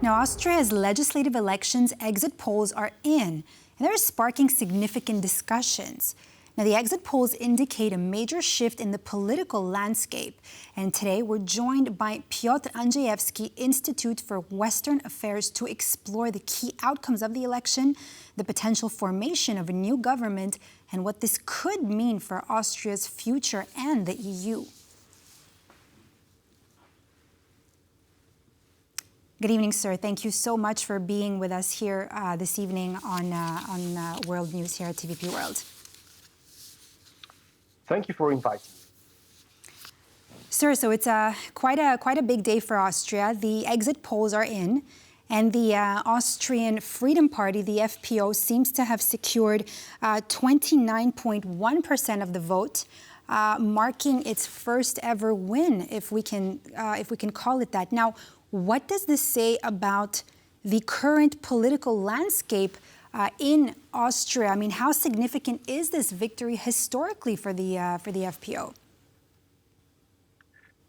Now, Austria's legislative elections exit polls are in, and they're sparking significant discussions. Now, the exit polls indicate a major shift in the political landscape. And today, we're joined by Piotr Andrzejewski, Institute for Western Affairs, to explore the key outcomes of the election, the potential formation of a new government, and what this could mean for Austria's future and the EU. Good evening, sir. Thank you so much for being with us here this evening on World News here at TVP World. Thank you for inviting me. Sir, so it's quite a big day for Austria. The exit polls are in, and the Austrian Freedom Party, the FPO, seems to have secured 29.1% of the vote, marking its first ever win, if we can call it that. Now, what does this say about the current political landscape in Austria? I mean, how significant is this victory historically for the FPO?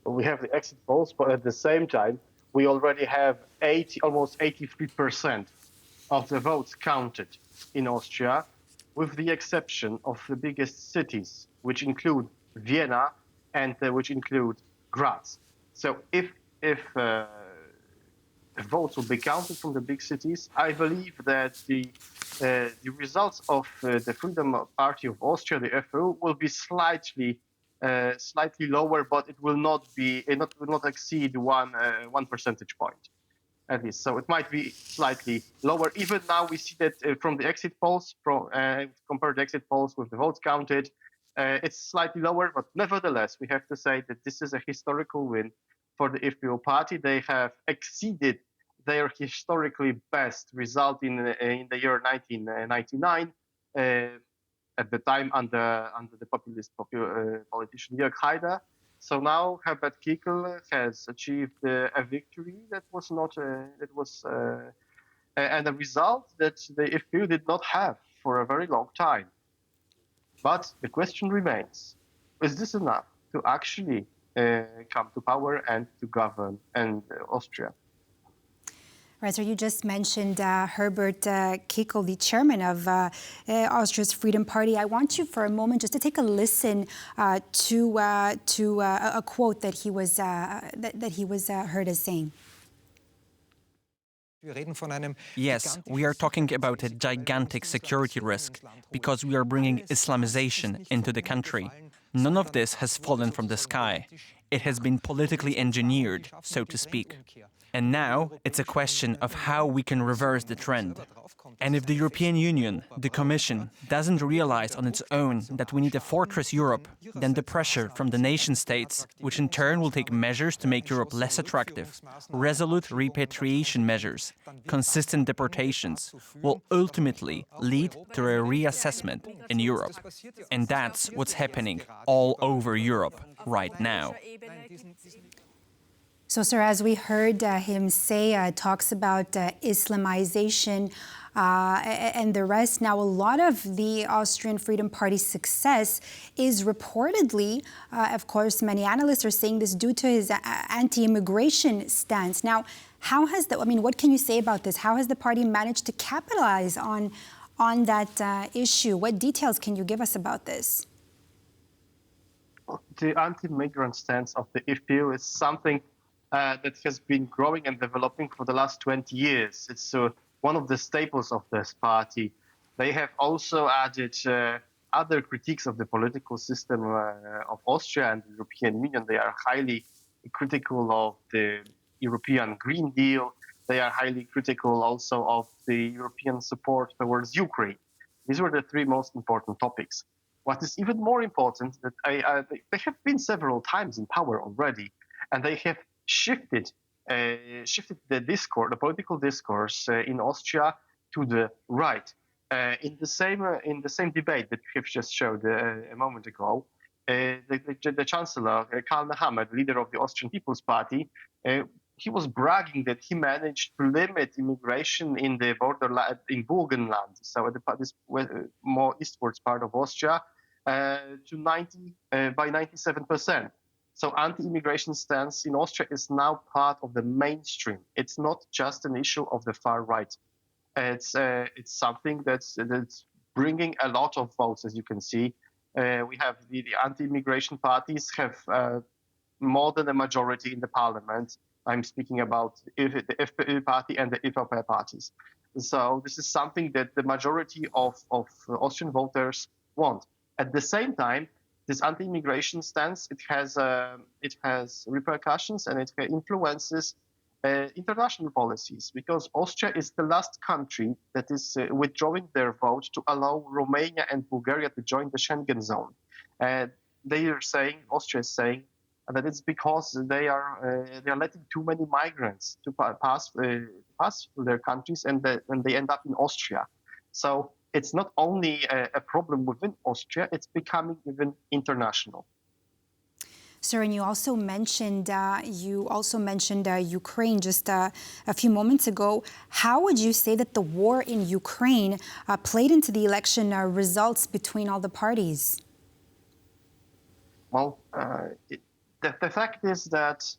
We have the exit polls, but at the same time, we already have almost 83% of the votes counted in Austria, with the exception of the biggest cities, which include Vienna and which include Graz. So if votes will be counted from the big cities, I believe that the results of the Freedom Party of Austria, the FPO, will be slightly lower, but it will not exceed one percentage point, at least. So it might be slightly lower. Even now, we see that from the exit polls, compare the exit polls with the votes counted, it's slightly lower. But nevertheless, we have to say that this is a historical win for the FPO party. They have exceeded their historically best result in the year 1999, at the time under the populist politician Jörg Haider. So now Herbert Kickl has achieved a victory and a result that the FPO did not have for a very long time. But the question remains: is this enough to actually come to power and to govern Austria? Right, so you just mentioned Herbert Kickl, the chairman of Austria's Freedom Party. I want you for a moment just to take a listen to a quote that he was heard as saying. Yes, we are talking about a gigantic security risk because we are bringing Islamization into the country. None of this has fallen from the sky. It has been politically engineered, so to speak. And now it's a question of how we can reverse the trend. And if the European Union, the Commission, doesn't realize on its own that we need a fortress Europe, then the pressure from the nation-states, which in turn will take measures to make Europe less attractive, resolute repatriation measures, consistent deportations, will ultimately lead to a reassessment in Europe. And that's what's happening all over Europe right now. So, sir, as we heard him say, talks about Islamization and the rest. Now, a lot of the Austrian Freedom Party's success is reportedly, of course, many analysts are saying this due to his anti-immigration stance. Now, what can you say about this? How has the party managed to capitalize on that issue? What details can you give us about this? The anti-migrant stance of the FPO is something that has been growing and developing for the last 20 years. It's one of the staples of this party. They have also added other critiques of the political system of Austria and the European Union. They are highly critical of the European Green Deal. They are highly critical also of the European support towards Ukraine. These were the three most important topics. What is even more important, that they have been several times in power already, and they have shifted the discourse, the political discourse in Austria to the right. In the same debate that we have just showed a moment ago, the Chancellor Karl Nehammer, the leader of the Austrian People's Party, he was bragging that he managed to limit immigration in the borderland in Burgenland, so at this more eastwards part of Austria, by 97%. So anti-immigration stance in Austria is now part of the mainstream. It's not just an issue of the far right. It's something that's bringing a lot of votes, as you can see. We have the anti-immigration parties have more than a majority in the parliament. I'm speaking about the FPÖ party and the EVP parties. So this is something that the majority of Austrian voters want. At the same time, this anti-immigration stance, it has repercussions and it influences international policies, because Austria is the last country that is withdrawing their vote to allow Romania and Bulgaria to join the Schengen zone. Austria is saying that it's because they are letting too many migrants to pass through their countries, and they end up in Austria. So it's not only a problem within Austria; it's becoming even international. Sir, and you also mentioned Ukraine just a few moments ago. How would you say that the war in Ukraine played into the election results between all the parties? Well, the fact is that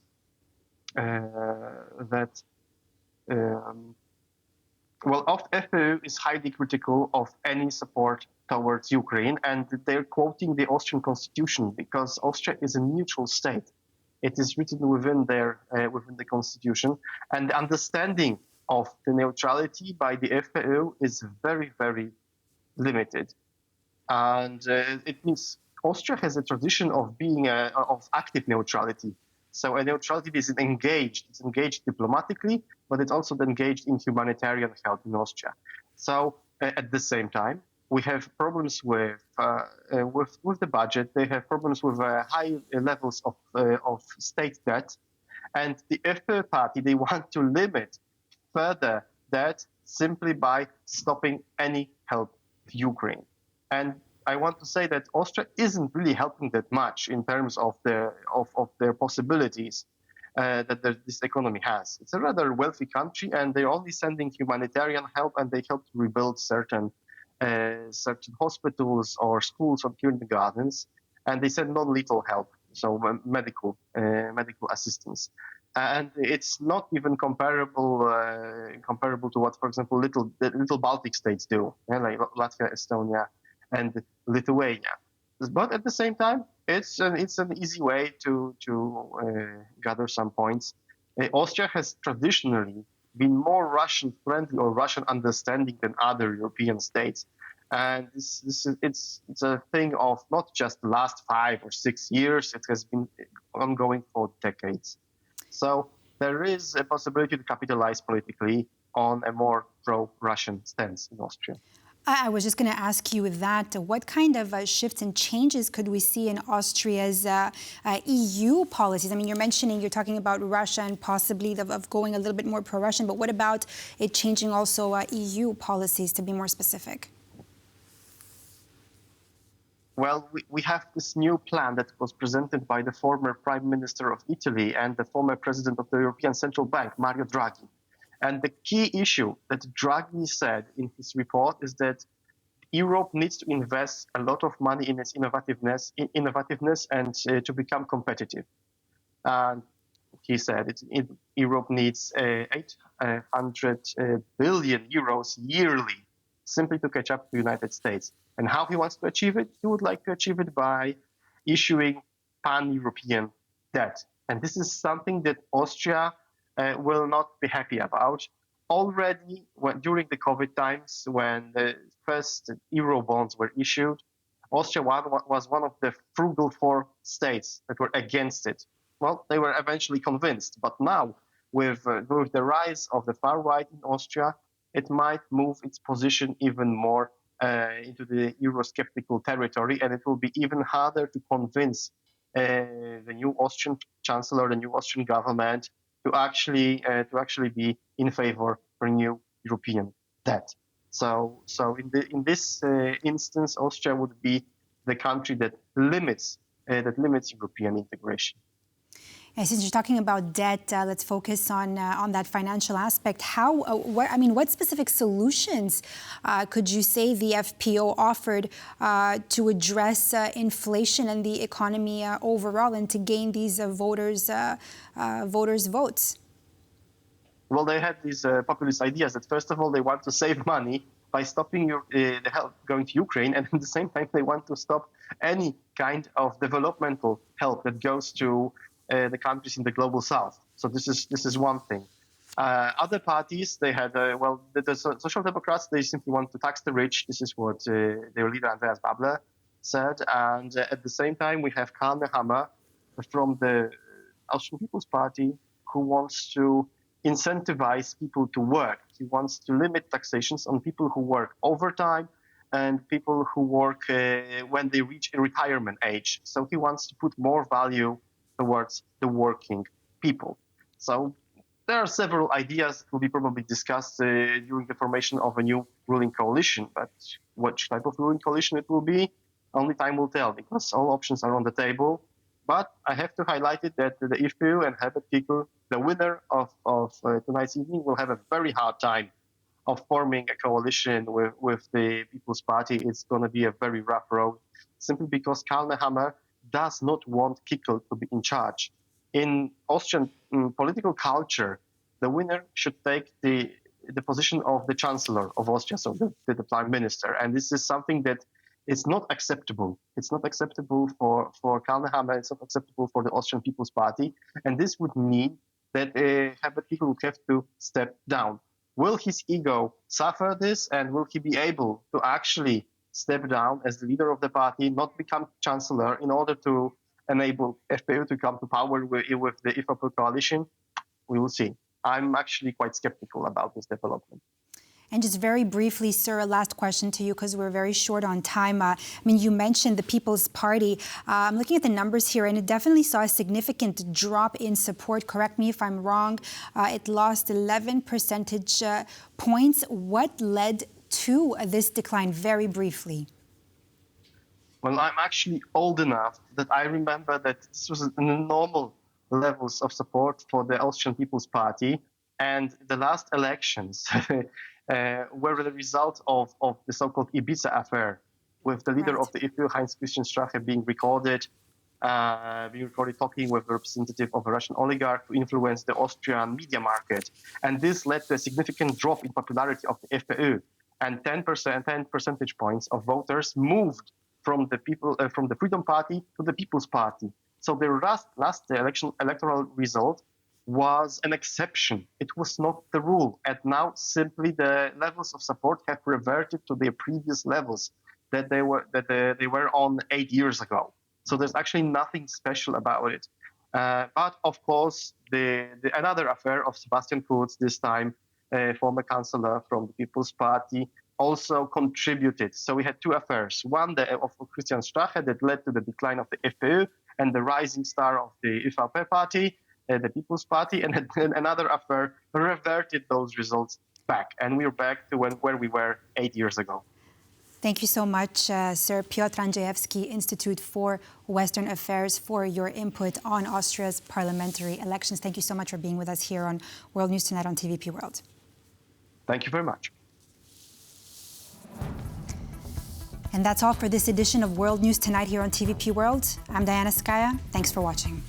FPÖ is highly critical of any support towards Ukraine, and they're quoting the Austrian constitution because Austria is a neutral state. It is written within the constitution, and the understanding of the neutrality by the FPÖ is very, very limited. And it means Austria has a tradition of being of active neutrality. So a neutrality is engaged. It's engaged diplomatically, but it's also engaged in humanitarian help in Austria. So at the same time, we have problems with the budget. They have problems with high levels of state debt, and the FPÖ party, they want to limit further that simply by stopping any help to Ukraine. And I want to say that Austria isn't really helping that much in terms of their possibilities that this economy has. It's a rather wealthy country, and they're only sending humanitarian help, and they help to rebuild certain hospitals or schools or kindergartens, and they send non-lethal help, so medical assistance. And it's not even comparable to what, for example, the little Baltic states do, like Latvia, Estonia, and Lithuania. But at the same time, it's an easy way to gather some points. Austria has traditionally been more Russian-friendly or Russian understanding than other European states. And it's a thing of not just the last 5 or 6 years. It has been ongoing for decades. So there is a possibility to capitalize politically on a more pro-Russian stance in Austria. I was just going to ask you that. What kind of shifts and changes could we see in Austria's EU policies? I mean, you're talking about Russia and possibly of going a little bit more pro-Russian, but what about it changing also EU policies, to be more specific? Well, we have this new plan that was presented by the former Prime Minister of Italy and the former President of the European Central Bank, Mario Draghi. And the key issue that Draghi said in his report is that Europe needs to invest a lot of money in its innovativeness and to become competitive. And he said Europe needs 800 billion euros yearly simply to catch up to the United States. And how he wants to achieve it? He would like to achieve it by issuing pan-European debt. And this is something that Austria will not be happy about. Already during the COVID times, when the first euro bonds were issued, Austria was one of the frugal 4 states that were against it. Well, they were eventually convinced. But now, with the rise of the far right in Austria, it might move its position even more into the Eurosceptical territory, and it will be even harder to convince the new Austrian chancellor, the new Austrian government, to actually be in favor for new European debt. So in this instance, Austria would be the country that limits European integration. And since you're talking about debt, let's focus on that financial aspect. What specific solutions could you say the FPO offered to address inflation and the economy overall, and to gain these voters' votes? Well, they had these populist ideas that, first of all, they want to save money by stopping the help going to Ukraine, and at the same time, they want to stop any kind of developmental help that goes to the countries in the global south. So this is one thing. Other parties, they had the Social Democrats, they simply want to tax the rich. This is what their leader Andreas Babler said, and at the same time, we have Karl Nehammer from the Austrian People's Party, who wants to incentivize people to work. He wants to limit taxations on people who work overtime and people who work when they reach a retirement age. So he wants to put more value towards the working people. So there are several ideas that will be probably discussed during the formation of a new ruling coalition. But what type of ruling coalition it will be, only time will tell, because all options are on the table. But I have to highlight it that the FPÖ and Herbert Kickl, the winner of tonight's evening, will have a very hard time of forming a coalition with the People's Party. It's going to be a very rough road, simply because Karl Nehammer does not want Kickl to be in charge. In Austrian political culture, the winner should take the position of the Chancellor of Austria, so the Prime Minister. And this is something that is not acceptable. It's not acceptable for Karl Nehammer. It's not acceptable for the Austrian People's Party. And this would mean that Herbert Kickl would have to step down. Will his ego suffer this, and will he be able to actually step down as the leader of the party, not become chancellor, in order to enable FPÖ to come to power with the IFOP coalition? We will see. I'm actually quite skeptical about this development. And just very briefly, sir, a last question to you, because we're very short on time. You mentioned the People's Party. I'm looking at the numbers here, and it definitely saw a significant drop in support. Correct me if I'm wrong. It lost 11 percentage points. What led to this decline, very briefly? Well, I'm actually old enough that I remember that this was normal levels of support for the Austrian People's Party, and the last elections were the result of the so-called Ibiza affair, with the leader of the FPÖ, Heinz-Christian Strache, being recorded talking with a representative of a Russian oligarch to influence the Austrian media market. And this led to a significant drop in popularity of the FPÖ. And 10 percentage points of voters moved from the Freedom Party to the People's Party. So the last electoral result was an exception. It was not the rule. And now simply the levels of support have reverted to their previous levels that they were on 8 years ago. So there's actually nothing special about it. But of course, another affair of Sebastian Kurz, this time former councillor from the People's Party, also contributed. So we had two affairs. One of Christian Strache that led to the decline of the FPÖ and the rising star of the ÖVP party, the People's Party, and another affair reverted those results back. And we're back to where we were 8 years ago. Thank you so much, Sir Piotr Andrzejewski, Institute for Western Affairs, for your input on Austria's parliamentary elections. Thank you so much for being with us here on World News Tonight on TVP World. Thank you very much. And that's all for this edition of World News Tonight here on TVP World. I'm Diana Skaya. Thanks for watching.